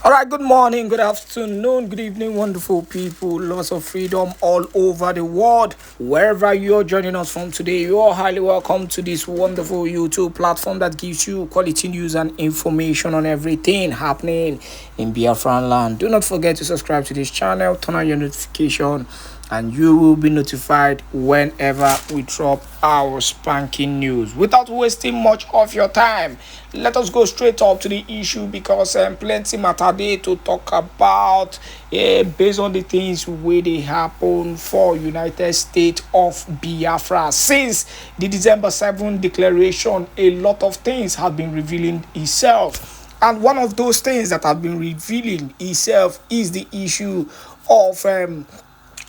All right, good morning, good afternoon, good evening, wonderful people. Lots of freedom all over the world. Wherever you're joining us from today, you're highly welcome to this wonderful YouTube platform that gives you quality news and information on everything happening in Biafran land. Do not forget to subscribe to this channel, turn on your notification, and you will be notified whenever we drop our spanking news. Without wasting much of your time, let us go straight up to the issue because plenty matter there to talk about based on the things where they happen for United States of Biafra. Since the December 7th declaration, a lot of things have been revealing itself. And one of those things that have been revealing itself is the issue of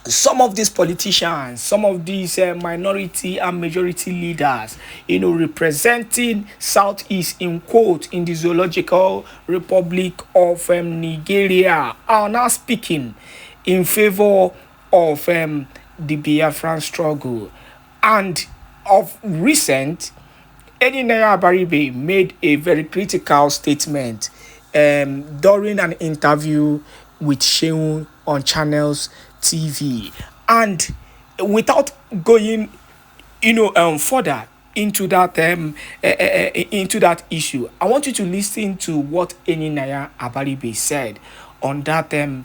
some of these politicians, some of these minority and majority leaders, representing Southeast in quote in the Zoological Republic of Nigeria, are now speaking in favor of the Biafran struggle. And of recent, Abaribe made a very critical statement during an interview with Sheun on Channels TV. And without going further into that issue, I want you to listen to what Abaribe said on that the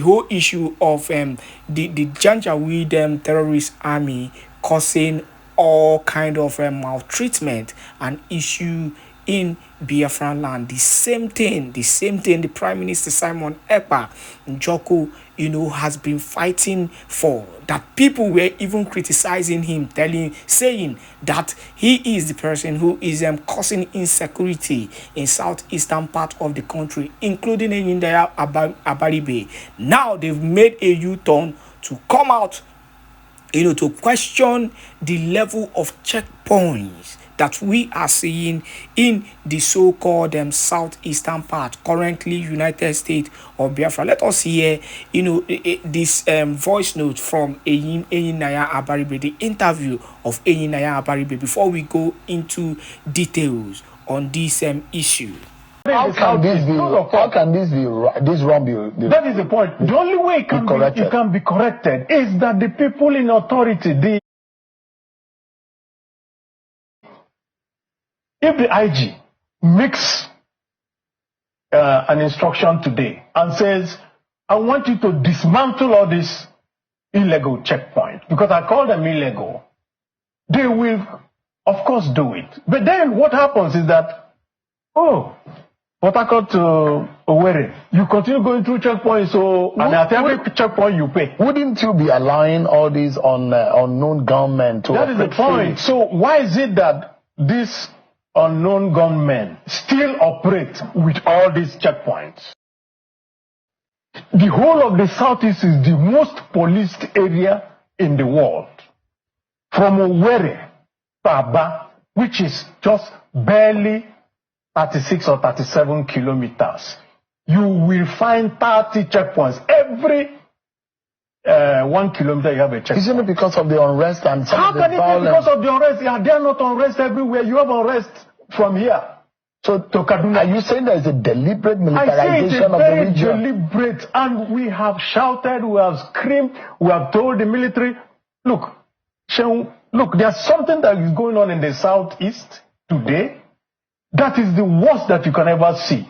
whole issue of the Janjaŵèê terrorist army causing all kind of maltreatment and issue in Biafran land. The same thing the Prime Minister Simon Èkpá has been fighting for, that people were even criticizing him, saying that he is the person who is causing insecurity in southeastern part of the country, including Abaribe. Now they've made a U-turn to come out to question the level of checkpoints that we are seeing in the so-called southeastern part, currently United States of Biafra. Let us hear, this voice note from Abaribe, the interview of Abaribe, before we go into details on this issue. How can this wrong be? That is the point. The only way it can be corrected is that the people in authority, if the IG makes an instruction today and says, I want you to dismantle all these illegal checkpoints, because I call them illegal, they will, of course, do it. But then what happens is that, Port Harcourt to Owerri, you continue going through checkpoints, and at every checkpoint you pay. Wouldn't you be allowing all these unknown gunmen to? That is the point. So why is it that these unknown gunmen still operate with all these checkpoints? The whole of the Southeast is the most policed area in the world. From Owerri to Aba, which is just barely 36 or 37 kilometers, you will find 30 checkpoints. Every 1 kilometer you have a checkpoint. Isn't it because of the unrest and some of the violence? How can it be because of the unrest? Yeah, they are not unrest everywhere. You have unrest from here to Kaduna. Are you saying there is a deliberate militarization of the region? I say it's very deliberate, and we have shouted, we have screamed, we have told the military, look, there's something that is going on in the Southeast today. That is the worst that you can ever see.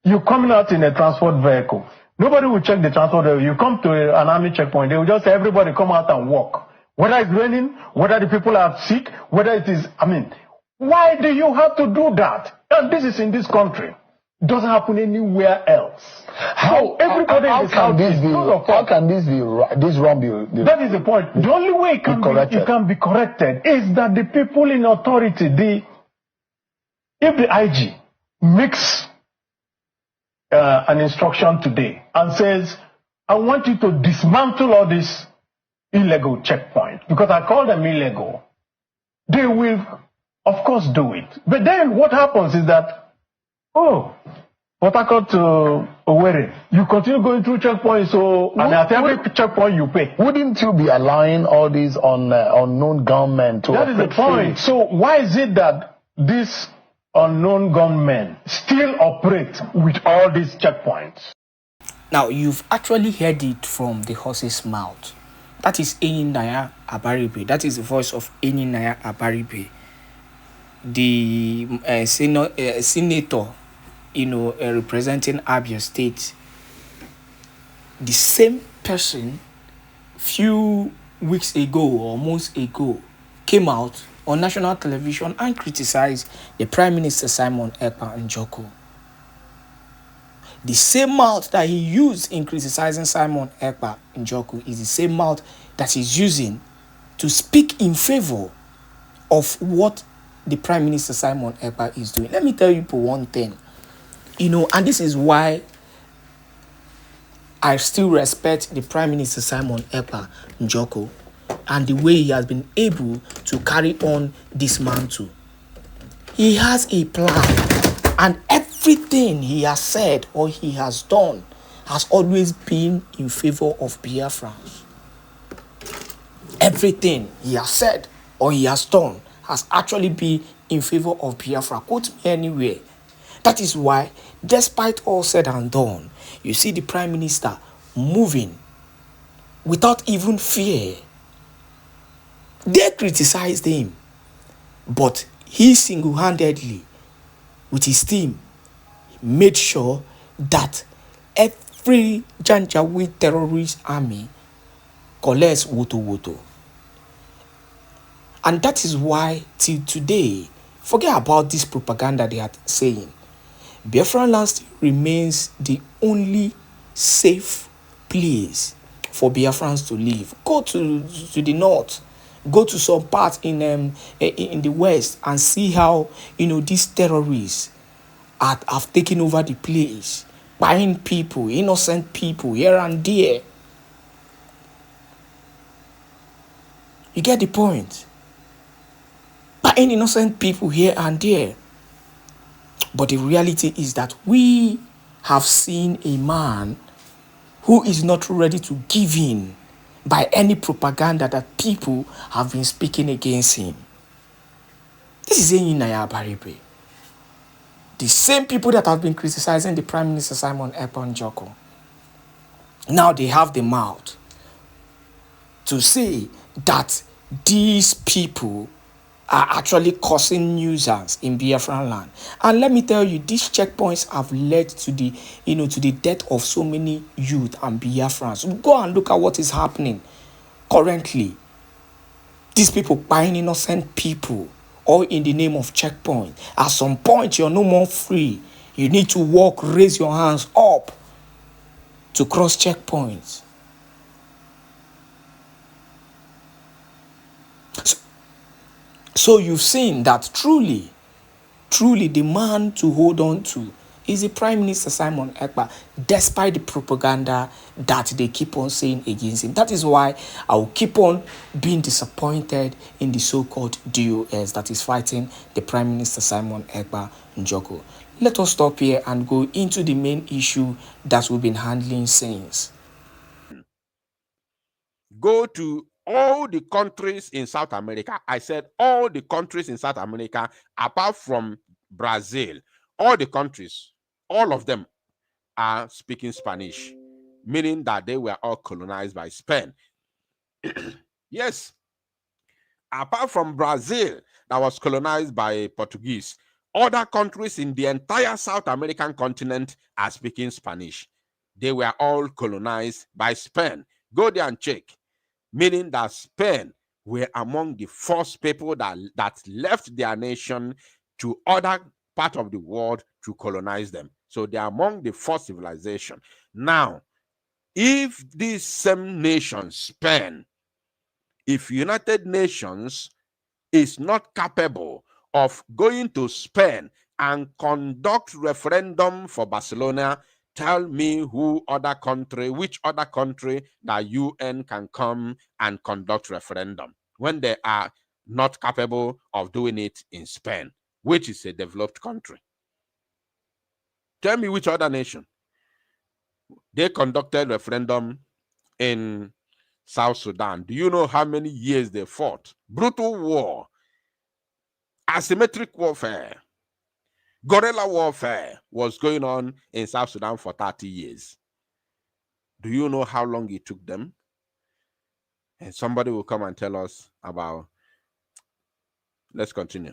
You're coming out in a transport vehicle. Nobody will check the transport vehicle. You come to an army checkpoint, they will just say everybody come out and walk. Whether it's raining, whether the people are sick, whether it is, why do you have to do that? And this is in this country. It doesn't happen anywhere else. How can this wrong be? That is the point. The only way it can be corrected is that the people in authority, if the IG makes an instruction today and says, I want you to dismantle all these illegal checkpoints, because I call them illegal, they will, of course, do it. But then what happens is that, Port Harcourt to Owerri, you continue going through checkpoints, and at every checkpoint you pay. Wouldn't you be allowing all these unknown gunmen to? That is the point. So why is it that these unknown gunmen still operate with all these checkpoints. Now, you've actually heard it from the horse's mouth. That is Janjaŵèê Abaribe. That is the voice of Janjaŵèê Abaribe, the senator, representing Abia State. The same person, few weeks ago or months ago, came out on national television and criticized the Prime Minister Simon Ekpa Njoko. The same mouth that he used in criticizing Simon Ekpa Njoko is the same mouth that he's using to speak in favor of what the Prime Minister Simon Ekpa is doing. Let me tell you for one thing, and this is why I still respect the Prime Minister Simon Ekpa Njoko and the way he has been able to carry on this mantle. He has a plan, and everything he has said or he has done has always been in favor of Biafrans. Everything he has said or he has done has actually been in favor of Biafra. Quote me anywhere. That is why, despite all said and done, you see the Prime Minister moving without even fear. They criticized him, but he single-handedly, with his team, made sure that every Janjaŵèê terrorist army collects woto. And that is why, till today, forget about this propaganda they are saying. Biafran land remains the only safe place for Biafrans to live. Go to the north, go to some parts in the west and see how these terrorists have taken over the place, buying people, innocent people here and there. You get the point? Buying innocent people here and there. But the reality is that we have seen a man who is not ready to give in by any propaganda that people have been speaking against him. This is Janjaŵèê Abaribe. The same people that have been criticizing the Prime Minister Simon Ekpa Njoko. Now they have the mouth to say that these people are actually causing nuisance in Biafran land. And let me tell you, these checkpoints have led to the death of so many youth and Biafrans. Go and look at what is happening currently. These people buying innocent people, all in the name of checkpoint. At some point, you're no more free. You need to walk, raise your hands up to cross checkpoints. So you've seen that truly the man to hold on to is the Prime Minister Simon Ekpa, despite the propaganda that they keep on saying against him. That is why I will keep on being disappointed in the so-called DOS that is fighting the Prime Minister Simon Ekpa Njoko. Let us stop here and go into the main issue that we've been handling since. Go to all the countries in South America. I said all the countries in South America, apart from Brazil, all the countries, all of them are speaking Spanish, meaning that they were all colonized by Spain. Yes. Apart from Brazil, that was colonized by Portuguese, other countries in the entire South American continent are speaking Spanish. They were all colonized by Spain. Go there and check. Meaning that Spain were among the first people that left their nation to other part of the world to colonize them. So they are among the first civilization. Now, if this same nation, Spain, if United Nations is not capable of going to Spain and conduct referendum for Barcelona, tell me which other country that UN can come and conduct referendum when they are not capable of doing it in Spain, which is a developed country. Tell me which other nation. They conducted referendum in South Sudan. Do you know how many years they fought? Brutal war, asymmetric warfare. Guerrilla warfare was going on in South Sudan for 30 years. Do you know how long it took them? And somebody will come and tell us about. Let's continue.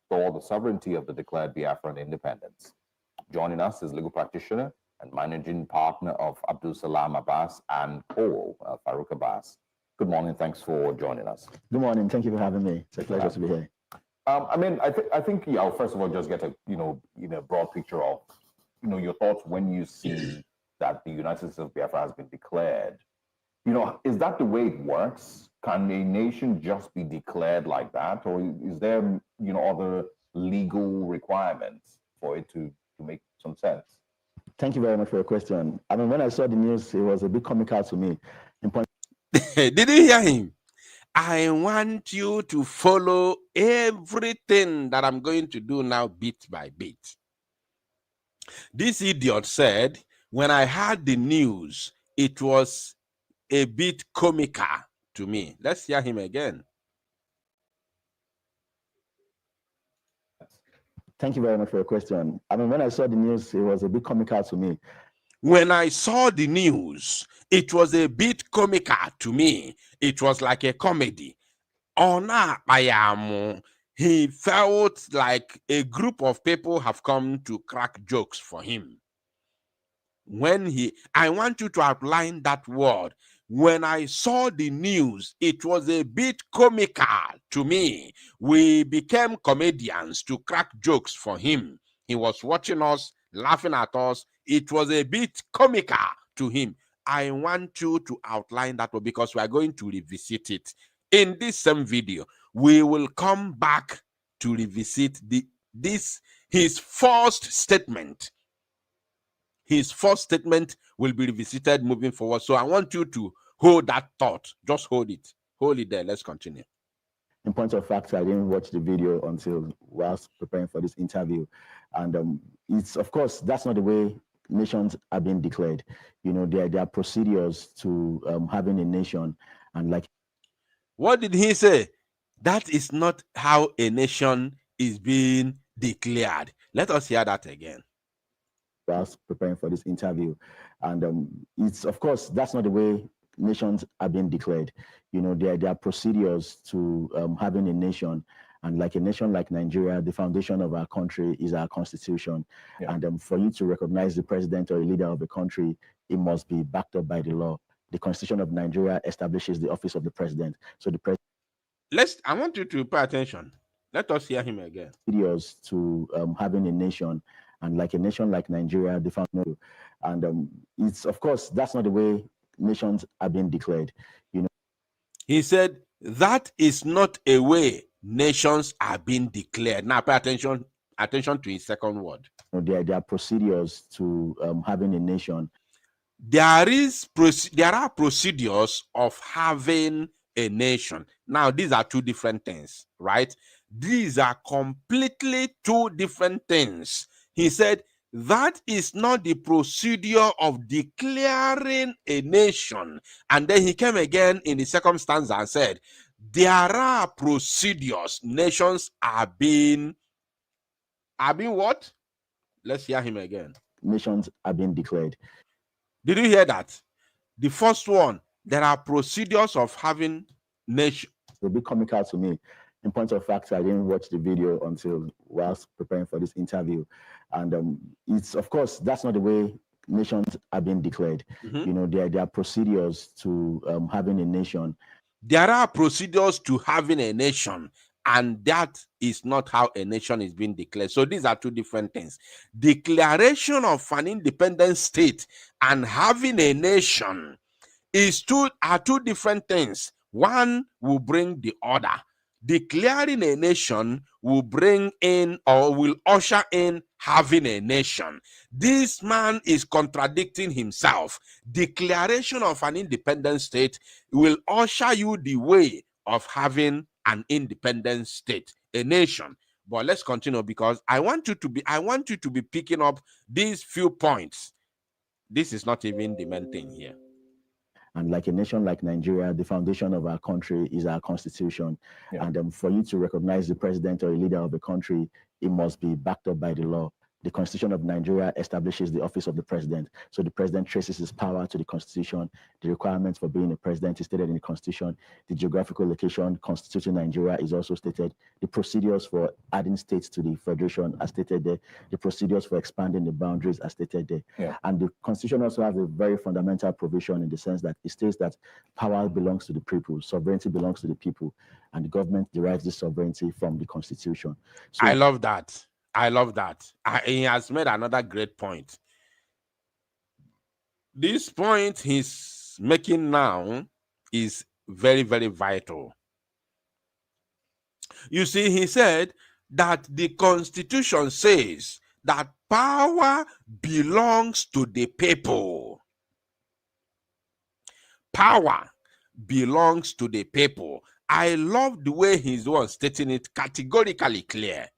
For the sovereignty of the declared Biafran independence. Joining us is legal practitioner and managing partner of Abdul Salam Abbas and Paul Farouk Abbas. Good morning. Thanks for joining us. Good morning. Thank you for having me. It's a pleasure to be here. I think I'll first of all just get a broad picture of your thoughts when you see that the United States of Biafra has been declared. Is that the way it works? Can a nation just be declared like that, or is there other legal requirements for it to make some sense? Thank you very much for your question. I mean, when I saw the news, it was a bit comical to me. Did you hear him? I want you to follow everything that I'm going to do now, bit by bit. This idiot said, when I heard the news, it was a bit comical to me. Let's hear him again. Thank you very much for your question. I mean, when I saw the news, it was a bit comical to me. When I saw the news, it was a bit comical to me. It was like a comedy. He felt like a group of people have come to crack jokes for him. I want you to outline that word. When I saw the news, it was a bit comical to me. We became comedians to crack jokes for him. He was watching us, laughing at us. It was a bit comical to him. I want you to outline that word because we are going to revisit it. In this same video, we will come back to revisit his first statement. His first statement will be revisited moving forward. So I want you to hold that thought. Just hold it. Hold it there. Let's continue. In point of fact, I didn't watch the video until whilst preparing for this interview. And it's, of course, that's not the way nations are being declared. There are procedures to having a nation. And like, what did he say? That is not how a nation is being declared. Let us hear that again. Whilst preparing for this interview. And it's, of course, that's not the way nations are being declared. There are procedures to having a nation. And like a nation like Nigeria, the foundation of our country is our constitution. Yeah. And for you to recognize the president or a leader of a country, it must be backed up by the law. The constitution of Nigeria establishes the office of the president. So the president. I want you to pay attention. Let us hear him again. Procedures to having a nation. And like a nation like Nigeria, the foundation. And it's, of course, that's not the way nations are being declared. He said, that is not a way nations are being declared. Now pay attention to his second word. There are procedures to having a nation. There are procedures of having a nation. Now, these are two different things, right? These are completely two different things. He said, that is not the procedure of declaring a nation. And then he came again in the second stanza and said, there are procedures. Nations are being what? Let's hear him again. Nations are being declared. Did you hear that? The first one, there are procedures of having nation. It's a bit comical to me. In point of fact, I didn't watch the video until whilst preparing for this interview. And it's, of course, that's not the way nations are being declared. There are procedures to having a nation. There are procedures to having a nation, and that is not how a nation is being declared. So these are two different things. Declaration of an independent state and having a nation are two different things. One will bring the other. Declaring a nation will bring in or will usher in having a nation. This man is contradicting himself. Declaration of an independent state will usher you the way of having an independent state, a nation. But let's continue because I want you to be picking up these few points. This is not even the main thing here. And like a nation like Nigeria, the foundation of our country is our constitution. Yeah. And for you to recognize the president or a leader of a country, it must be backed up by the law. The Constitution of Nigeria establishes the office of the president. So the president traces his power to the Constitution. The requirements for being a president is stated in the Constitution. The geographical location constituting Nigeria is also stated. The procedures for adding states to the federation are stated there. The procedures for expanding the boundaries are stated there. Yeah. And the Constitution also has a very fundamental provision in the sense that it states that power belongs to the people, sovereignty belongs to the people, and the government derives this sovereignty from the Constitution. So, I love that. I love that. He has made another great point. This point he's making now is very, very vital. You see, he said that the Constitution says that power belongs to the people. Power belongs to the people. I love the way he's the one stating it categorically clear.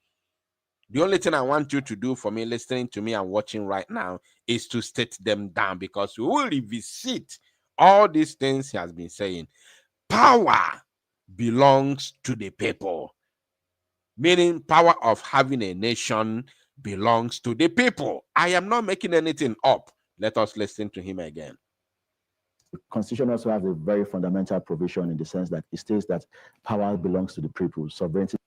The only thing I want you to do for me, listening to me and watching right now, is to state them down, because we will revisit all these things he has been saying. Power belongs to the people, meaning power of having a nation belongs to the people. I am not making anything up. Let us listen to him again. The Constitution also has a very fundamental provision in the sense that it states that power belongs to the people, sovereignty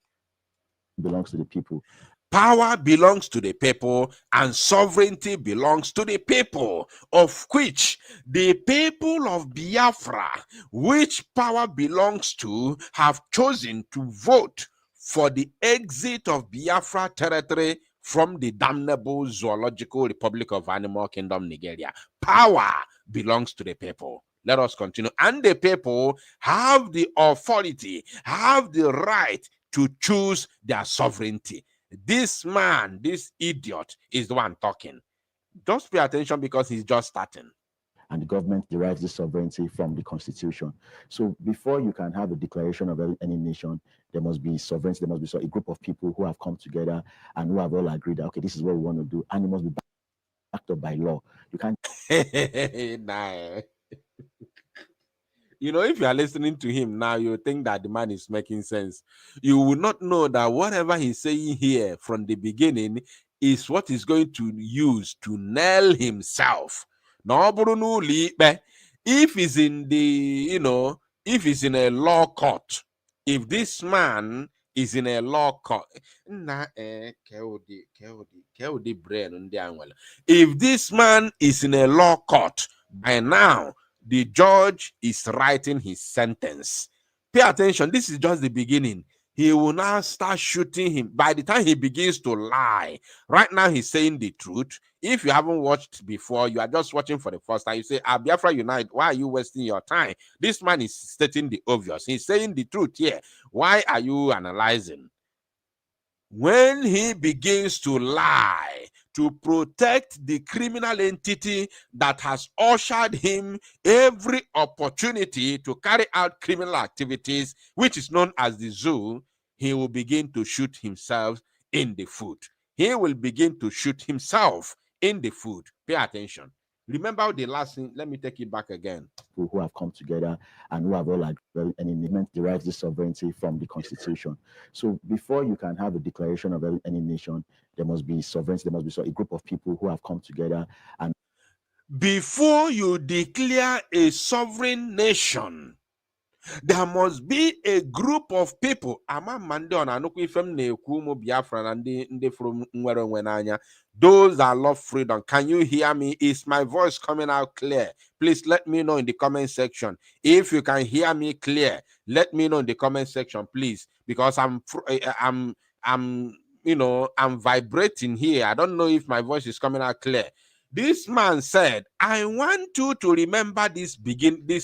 belongs to the people. Power belongs to the people and sovereignty belongs to the people, of which the people of Biafra, which power belongs to, have chosen to vote for the exit of Biafra territory from the damnable Zoological Republic of Animal Kingdom, Nigeria. Power belongs to the people. Let us continue. And the people have the authority, have the right to choose their sovereignty. This man, this idiot, is the one talking. Just pay attention, because he's just starting. And the government derives this sovereignty from the Constitution. So before you can have a declaration of any nation, there must be sovereignty. There must be a group of people who have come together and who have all agreed that, okay, this is what we want to do, and it must be backed up by law. You can't. Nah. You know, if you are listening to him now, you think that the man is making sense. You will not know that whatever he's saying here from the beginning is what he's going to use to nail himself. If he's in the, you know, if he's in a law court, if this man is in a law court, if this man is in a law court, by now, the judge is writing his sentence. Pay attention, this is just the beginning. He will now start shooting him. By the time he begins to lie, right now he's saying the truth. If you haven't watched before, you are just watching for the first time, you say, Biafra Unite, why are you wasting your time? This man is stating the obvious. He's saying the truth here. Why are you analyzing? When he begins to lie to protect the criminal entity that has ushered him every opportunity to carry out criminal activities, which is known as the zoo, he will begin to shoot himself in the foot. He will begin to shoot himself in the foot. Pay attention. Remember the last thing, let me take it back again. Who have come together and who have all agreed, and the derives this sovereignty from the Constitution. So before you can have a declaration of any nation, there must be sovereignty, there must be a group of people who have come together. And before you declare a sovereign nation, there must be a group of people. Those that love freedom. Can you hear me? Is my voice coming out clear? Please let me know in the comment section. If you can hear me clear, let me know in the comment section, please, because I'm vibrating here. I don't know if my voice is coming out clear. This man said, I want you to remember this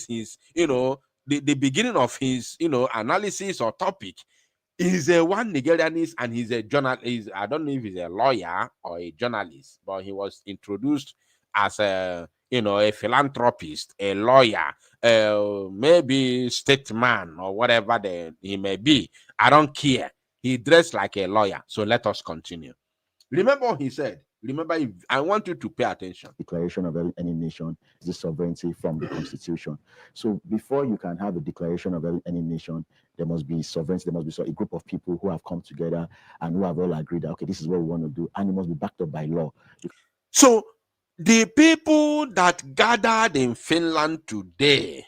is, the beginning of his, analysis or topic. He's a one Nigerianist and he's a journalist. I don't know if he's a lawyer or a journalist, but he was introduced as a philanthropist, a lawyer, maybe statesman or whatever he may be. I don't care. He dressed like a lawyer. So let us continue. Remember what he said. Remember, I want you to pay attention. Declaration of any nation is the sovereignty from the Constitution. So before you can have a declaration of any nation, there must be sovereignty. There must be a group of people who have come together and who have all agreed that, okay, this is what we want to do, and it must be backed up by law. So the people that gathered in Finland today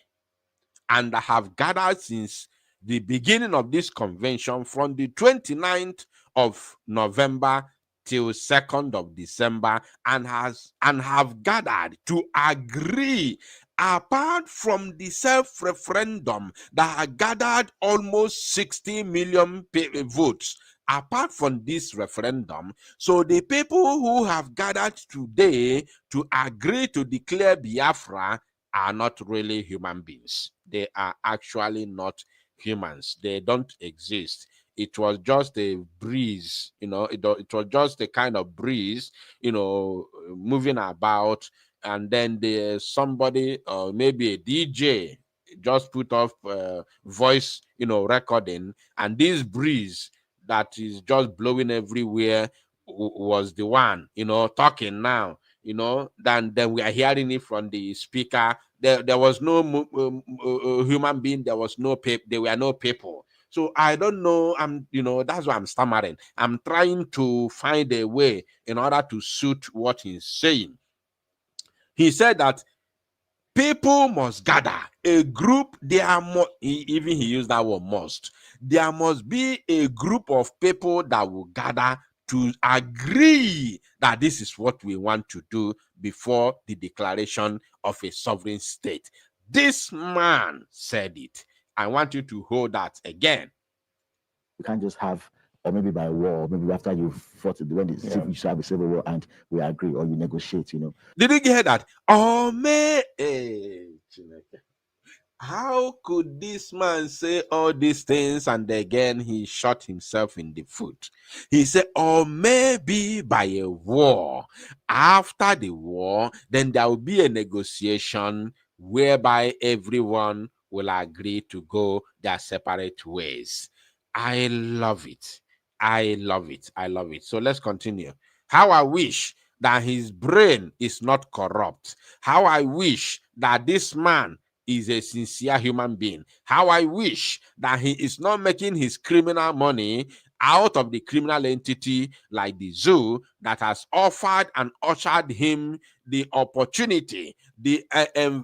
and have gathered since the beginning of this convention from the 29th of November till 2nd of December and have gathered to agree, apart from the self-referendum that had gathered almost 60 million votes, apart from this referendum, so the people who have gathered today to agree to declare Biafra are not really human beings. They are actually not humans. They don't exist. It was just a breeze, it was just a kind of breeze, moving about, and then there's somebody, maybe a DJ, just put off voice, recording, and this breeze that is just blowing everywhere was the one, talking now. Then we are hearing it from the speaker. There was no human being. There was no people. There were no people. So I don't know. That's why I'm stammering. I'm trying to find a way in order to suit what he's saying. He said that people must gather. A group, he used that word must. There must be a group of people that will gather to agree that this is what we want to do before the declaration of a sovereign state. This man said it. I want you to hold that again. You can't just have, or maybe by war, maybe after you fought, when you have a civil war and we agree, or you negotiate, Did you hear that? Oh, man. How could this man say all these things and again he shot himself in the foot? He said, or maybe by a war. After the war, then there will be a negotiation whereby everyone will agree to go their separate ways. I love it. I love it. I love it. So let's continue. How I wish that his brain is not corrupt. How I wish that this man is a sincere human being. How I wish that he is not making his criminal money out of the criminal entity like the zoo that has offered and ushered him the opportunity, the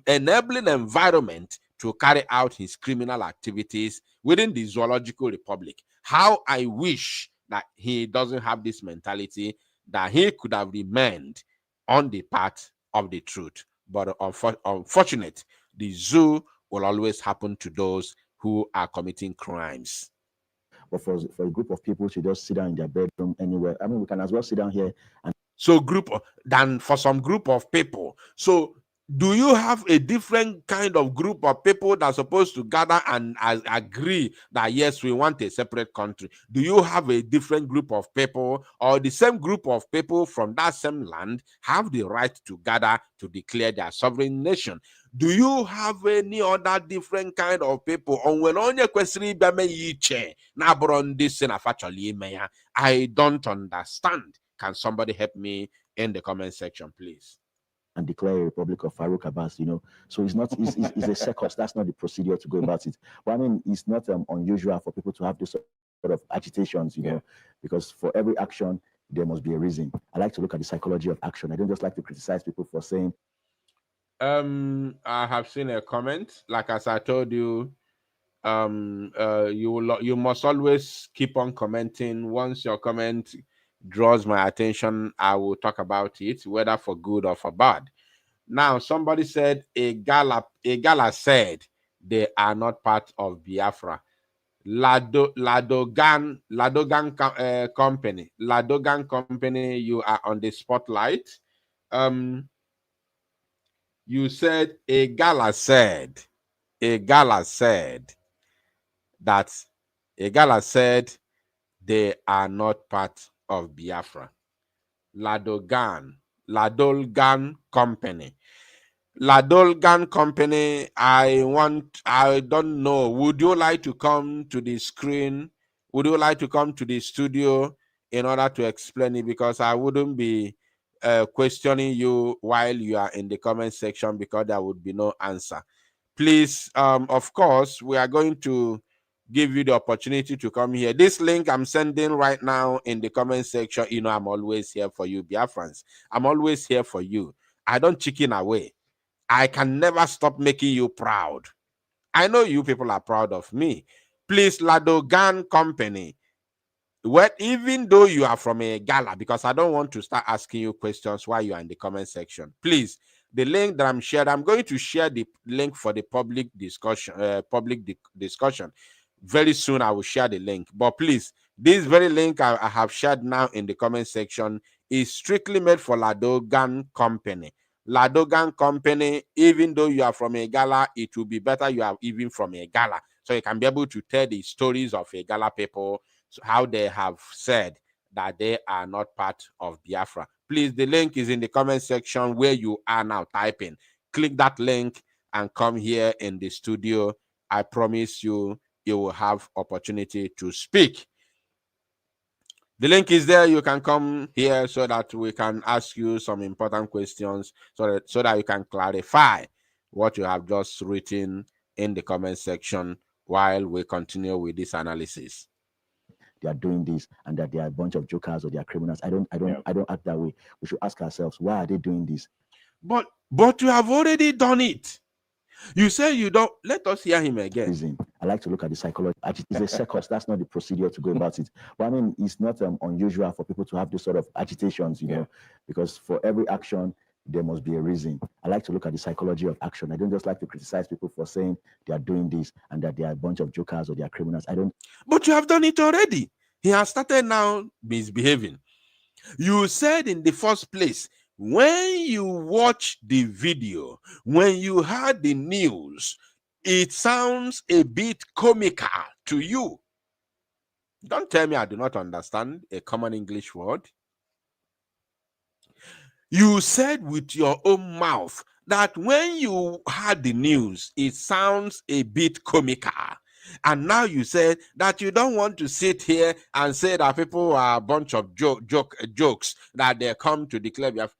enabling environment to carry out his criminal activities within the Zoological Republic. How I wish that he doesn't have this mentality, that he could have remained on the path of the truth. But unfortunate, the zoo will always happen to those who are committing crimes. But for a group of people to just sit down in their bedroom anywhere, I mean, we can as well sit down here. And so than for some group of people. So do you have a different kind of group of people that are supposed to gather and agree that, yes, we want a separate country? Do you have a different group of people, or the same group of people from that same land have the right to gather to declare their sovereign nation? Do you have any other different kind of people? I don't understand. Can somebody help me in the comment section, please? And declare a Republic of Farouk Abbas, So it's not, it's a circus. That's not the procedure to go about it. But I mean, it's not unusual for people to have this sort of agitations, because for every action, there must be a reason. I like to look at the psychology of action. I don't just like to criticize people for saying. I have seen a comment. Like as I told you, you must always keep on commenting. Once your comment draws my attention, I will talk about it, whether for good or for bad. Now, somebody said a gala said they are not part of Biafra. Ladogan company, you are on the spotlight. You said a gala said they are not part of Biafra. Ladolgan company. Ladolgan company, I don't know. Would you like to come to the screen? Would you like to come to the studio in order to explain it? Because I wouldn't be questioning you while you are in the comment section because there would be no answer. Please, of course, we are going to give you the opportunity to come here. This link I'm sending right now in the comment section, you know, I'm always here for you, Biafrans. I'm always here for you. I don't chicken away. I can never stop making you proud. I know you people are proud of me. Please, Ladogan Company, well, even though you are from a gala, because I don't want to start asking you questions while you are in the comment section, please, the link that I'm sharing, I'm going to share the link for the public discussion, discussion. Very soon I will share the link. But please, this very link I have shared now in the comment section is strictly made for Ladogan Company. Ladogan Company, even though you are from a gala, it will be better you are even from a gala. So you can be able to tell the stories of a gala people, how they have said that they are not part of Biafra. Please, the link is in the comment section where you are now typing. Click that link and come here in the studio. I promise you, you will have opportunity to speak. The link is there. You can come here so that we can ask you some important questions so that you can clarify what you have just written in the comment section while we continue with this analysis. They are doing this and that they are a bunch of jokers or they are criminals. I don't act that way. We should ask ourselves, why are they doing this? But you have already done it. You say you don't. Let us hear him again. Reason. I like to look at the psychology. It's a circus. That's not the procedure to go about it. But I mean, it's not unusual for people to have this sort of agitations, you know, because for every action, there must be a reason. I like to look at the psychology of action. I don't just like to criticize people for saying they are doing this and that they are a bunch of jokers or they are criminals. I don't. But you have done it already. He has started now misbehaving. You said in the first place, when you watch the video, when you heard the news, it sounds a bit comical to you. Don't tell me I do not understand a common English word. You said with your own mouth that when you heard the news, it sounds a bit comical. And now you said that you don't want to sit here and say that people are a bunch of jokes that they come to declare.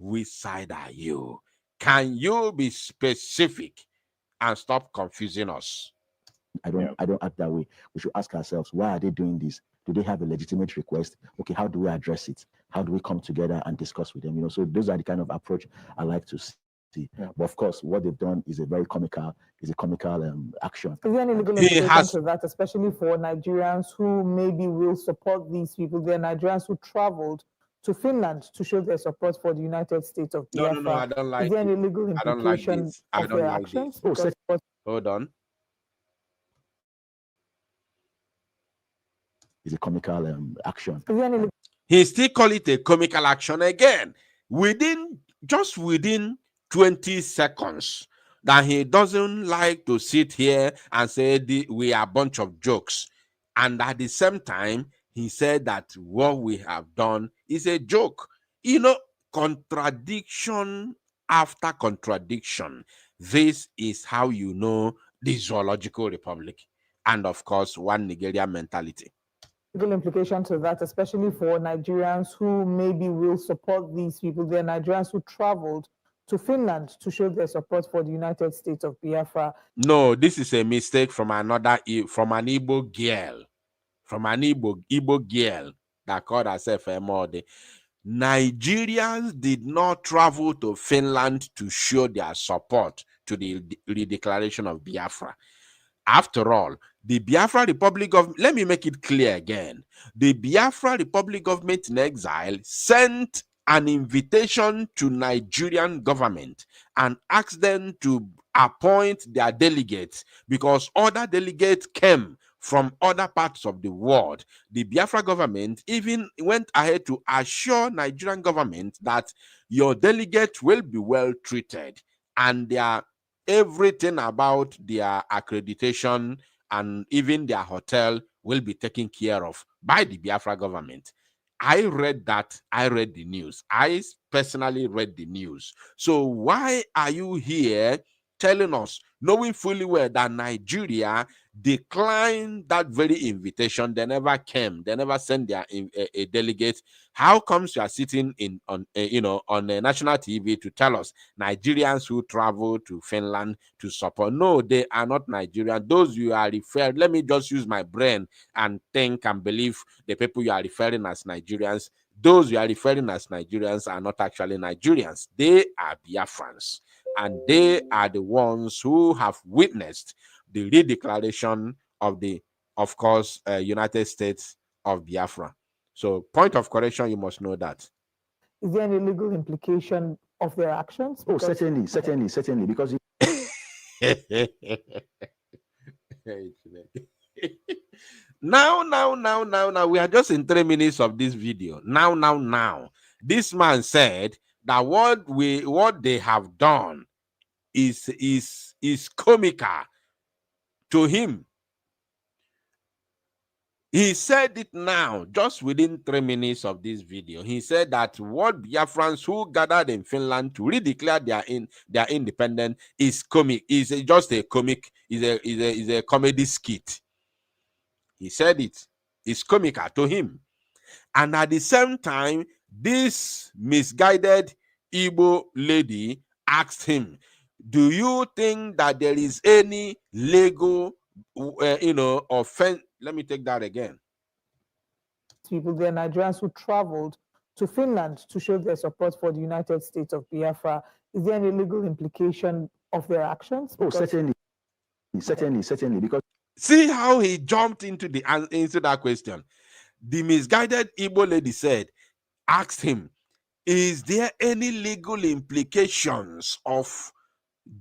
Which side are you? Can you be specific and stop confusing us? I don't act that way. We should ask ourselves, why are they doing this? Do they have a legitimate request? Okay, how do we address it? How do we come together and discuss with them? You know, so those are the kind of approach I like to see. But of course, what they've done is a comical action. Is there any legal implications of that, especially for Nigerians who maybe will support these people? They're Nigerians who traveled to Finland to show their support for the United States of Biafra. No, I don't like. Is there any legal implications of their actions? Hold on. It's a comical action. He still call it a comical action again. Within 20 seconds, that he doesn't like to sit here and say we are a bunch of jokes. And at the same time, he said that what we have done is a joke. You know, contradiction after contradiction. This is how you know the zoological republic. And of course, one Nigeria mentality. Legal implications of that, especially for Nigerians who maybe will support these people. They're Nigerians who traveled to Finland to show their support for the United States of Biafra. No, this is a mistake from an Igbo girl. From an Igbo girl that called herself Emode. Nigerians did not travel to Finland to show their support to the redeclaration of Biafra. After all, the Biafra Republic government, let me make it clear again. The Biafra Republic government in exile sent an invitation to Nigerian government and asked them to appoint their delegates because other delegates came from other parts of the world. The Biafra government even went ahead to assure Nigerian government that your delegates will be well treated and everything about their accreditation and even their hotel will be taken care of by the Biafra government. I read that. I read the news. I personally read the news. So why are you here telling us, knowing fully well that Nigeria declined that very invitation. They never came. They never sent their a delegate. How comes you are sitting on national TV to tell us Nigerians who travel to Finland to support? No, they are not Nigerian. Those you are referring, let me just use my brain and think and believe the people you are referring as Nigerians. Those you are referring as Nigerians are not actually Nigerians. They are Biafrans. And they are the ones who have witnessed the redeclaration of the, of course, United States of Biafra. So, point of correction, you must know that. Is there any legal implication of their actions? Oh, certainly, because now, we are just in 3 minutes of this video. Now, this man said that what they have done is comical to him. He said it now, just within 3 minutes of this video. He said that what Biafrans who gathered in Finland to redeclare their independence is comic, is just a comic, is a comedy skit. He said it is comical to him. And at the same time, this misguided Igbo lady asked him, do you think that there is any legal, offense? Let me take that again. People, they're Nigerians who traveled to Finland to show their support for the United States of Biafra. Is there any legal implication of their actions? Oh, certainly, because see how he jumped into that question. The misguided Igbo lady asked him, is there any legal implications of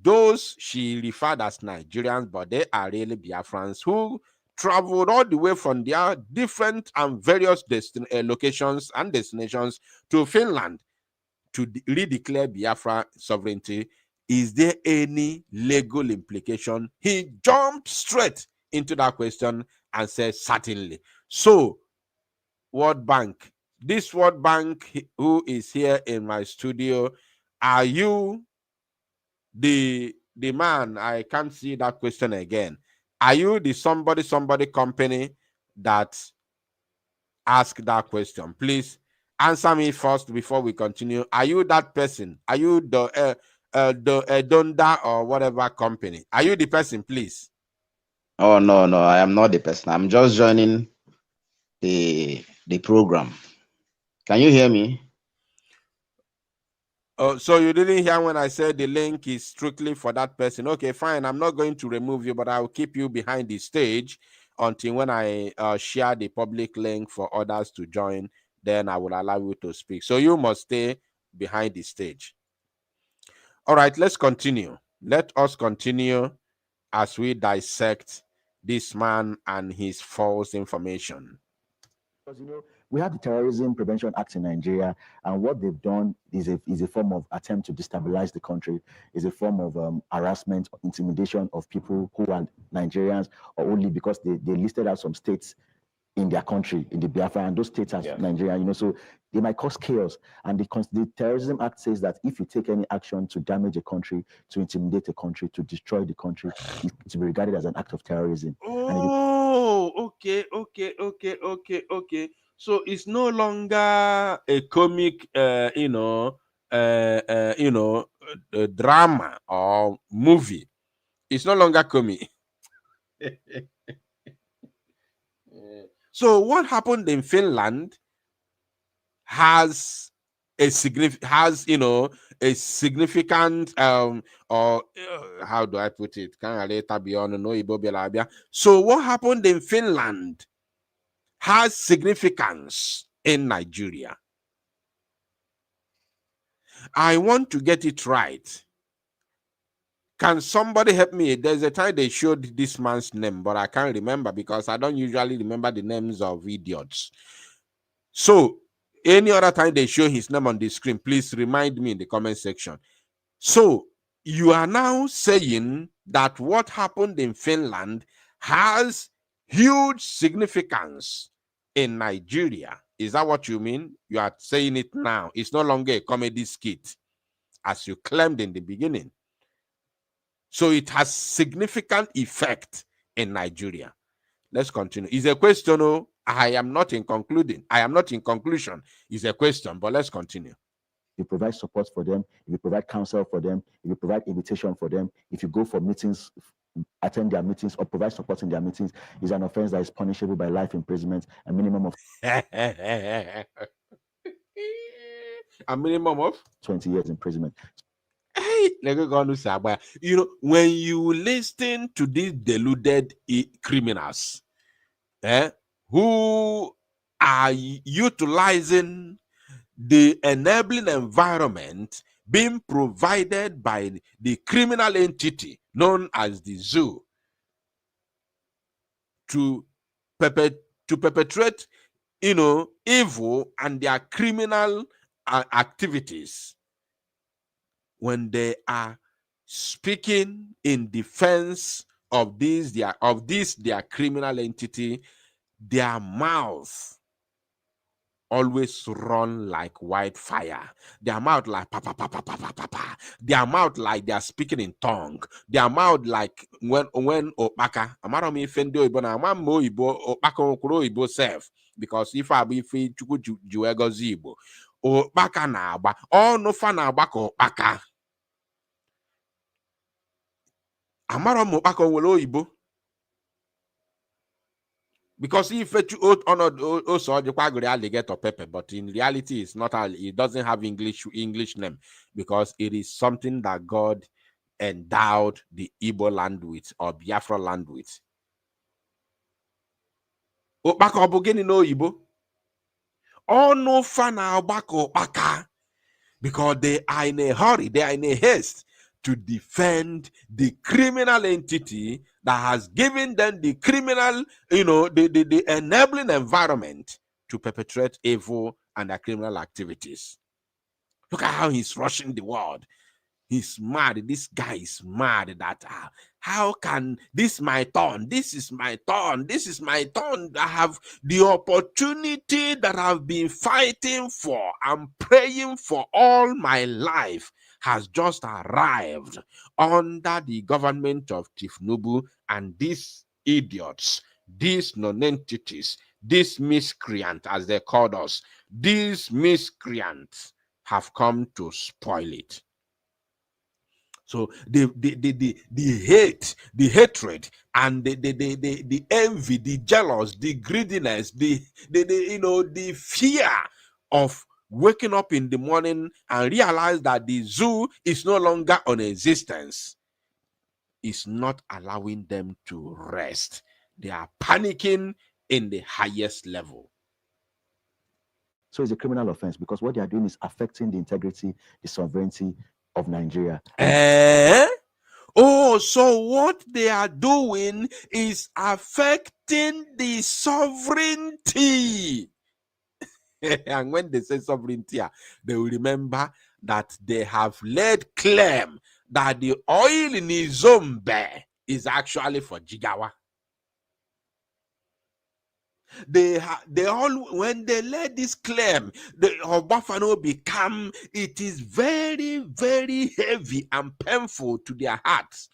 those she referred as Nigerians, but they are really Biafrans who traveled all the way from their different and various locations and destinations to Finland to redeclare Biafra sovereignty? Is there any legal implication? He jumped straight into that question and said, certainly. So, World Bank, this World Bank who is here in my studio, are you the man? I can't see that question again. Are you the somebody company that asked that question? Please answer me first before we continue. Are you that person? Are you the Donda or whatever company? Are you the person, please? Oh, no, I am not the person. I'm just joining the program. Can you hear me? Oh, so you didn't hear when I said the link is strictly for that person. Okay, fine. I'm not going to remove you, but I'll keep you behind the stage until when I share the public link for others to join. Then I will allow you to speak. So you must stay behind the stage. All right, let's continue. Let us continue as we dissect this man and his false information. Because we have the Terrorism Prevention Act in Nigeria, and what they've done is a form of attempt to destabilize the country, is a form of harassment, intimidation of people who are Nigerians, or only because they listed out some states in their country, in the Biafra, and those states are Nigeria, so they might cause chaos. And the Terrorism Act says that if you take any action to damage a country, to intimidate a country, to destroy the country, it's to be regarded as an act of terrorism. Oh, okay. So it's no longer a comic, drama or movie. It's no longer comic. So what happened in Finland has a significant, or how do I put it? So what happened in Finland has significance in Nigeria. I want to get it right. Can somebody help me? There's a time they showed this man's name, but I can't remember because I don't usually remember the names of idiots. So any other time they show his name on the screen, please remind me in the comment section. So you are now saying that what happened in Finland has huge significance in Nigeria. Is that what you mean? You are saying it now. It's no longer a comedy skit, as you claimed in the beginning. So it has significant effect in Nigeria. Let's continue. It's a question. Oh, I am not in conclusion. It's a question, but let's continue. You provide support for them, if you provide counsel for them, if you provide invitation for them, if you go for meetings, attend their meetings, or provide support in their meetings, is an offense that is punishable by life imprisonment, a minimum of a minimum of 20 years imprisonment. Hey, you know, when you listen to these deluded criminals, who are utilizing the enabling environment being provided by the criminal entity known as the zoo to perpetrate, you know, evil and their criminal activities, when they are speaking in defense of their criminal entity, their mouth always run like wildfire. Their mouth like pa pa pa pa pa pa pa pa. Their mouth like they are speaking in tongue. Their mouth like when opaka. Amaro mi fendi oibo na amamo oibo opaka okuro oibo self, because if I be fe chuku juego zibo opaka na agba ọnụ fa na agba ka opaka. Amaro mo opaka nwere oibo. Because if also alligator pepper, but in reality it's not. It doesn't have English name, because it is something that God endowed the Igbo land with, or Biafra land with. Okpaka obugeni no Igbo. Oh no fana okpaka, because they are in a hurry, they are in a haste to defend the criminal entity that has given them the criminal, you know, the enabling environment to perpetrate evil and their criminal activities. Look at how he's rushing the world. He's mad. This guy is mad that how can this my turn? This is my turn. This is my turn. I have the opportunity that I've been fighting for and praying for all my life has just arrived under the government of Tifnubu, and these idiots, these non-entities, these miscreants, as they called us, these miscreants have come to spoil it. So the hate, the hatred, and the envy, the jealous, the greediness, the fear of waking up in the morning and realize that the zoo is no longer on existence is not allowing them to rest. They are panicking in the highest level. So it's a criminal offense, because what they are doing is affecting the integrity, the sovereignty of Nigeria. Oh, so what they are doing is affecting the sovereignty. And when they say sovereignty, they will remember that they have laid claim that the oil in Izombe is actually for Jigawa. They all, when they let this claim, the Obafano become, it is very, very heavy and painful to their hearts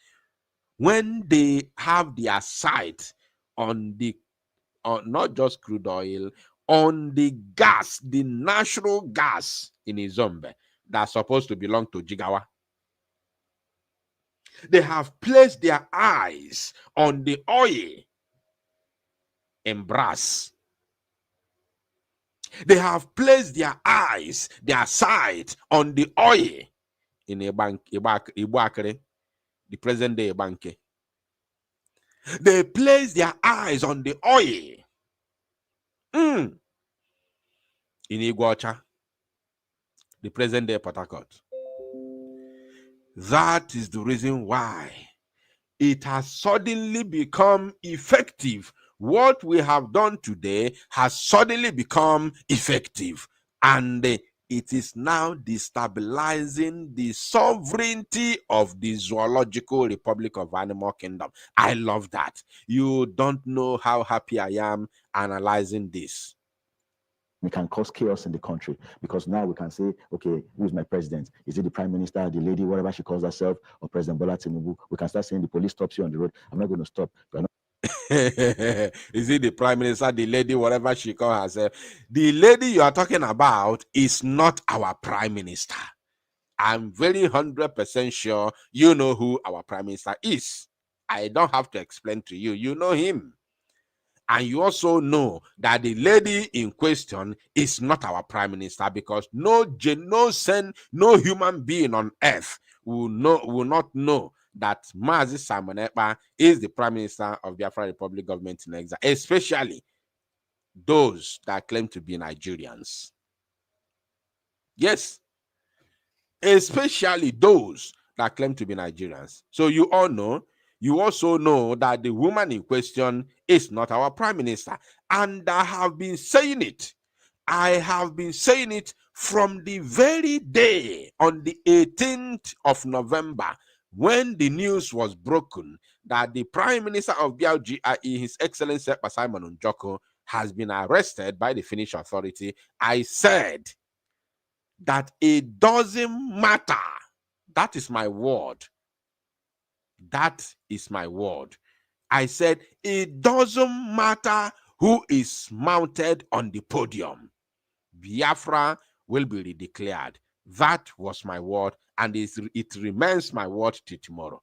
when they have their sight on not just crude oil, on the gas, the natural gas in Izombe that's supposed to belong to Jigawa. They have placed their eyes on the oil in brass. They have placed their eyes, their sight on the oil in Ibakere, the present day Banke. They place their eyes on the oil in Iguacha, the present day Port Harcourt. That is the reason why it has suddenly become effective. What we have done today has suddenly become effective, and it is now destabilizing the sovereignty of the Zoological Republic of Animal Kingdom. I love that. You don't know how happy I am analyzing this. We can cause chaos in the country, because now we can say, okay, who's my president? Is it the prime minister, the lady, whatever she calls herself, or President Bola Tinubu? We can start saying the police stops you on the road. I'm not going to stop. Is it the prime minister, the lady, whatever she calls herself? The lady you are talking about is not our prime minister. I'm very 100% sure you know who our prime minister is. I don't have to explain to you. You know him. And you also know that the lady in question is not our prime minister, because no human being on earth will not know that Mazi Simon Èkpá is the prime minister of Biafran Republic government in exile, especially those that claim to be Nigerians. Yes, especially those that claim to be Nigerians. So you all know. You also know that the woman in question is not our prime minister. And I have been saying it. I have been saying it from the very day on the 18th of November, when the news was broken that the prime minister of BLGIE, His Excellency Èkpá Simon Njoko, has been arrested by the Finnish authority. I said that it doesn't matter. That is my word. That is my word. I said, it doesn't matter who is mounted on the podium. Biafra will be redeclared. That was my word, and it remains my word till tomorrow.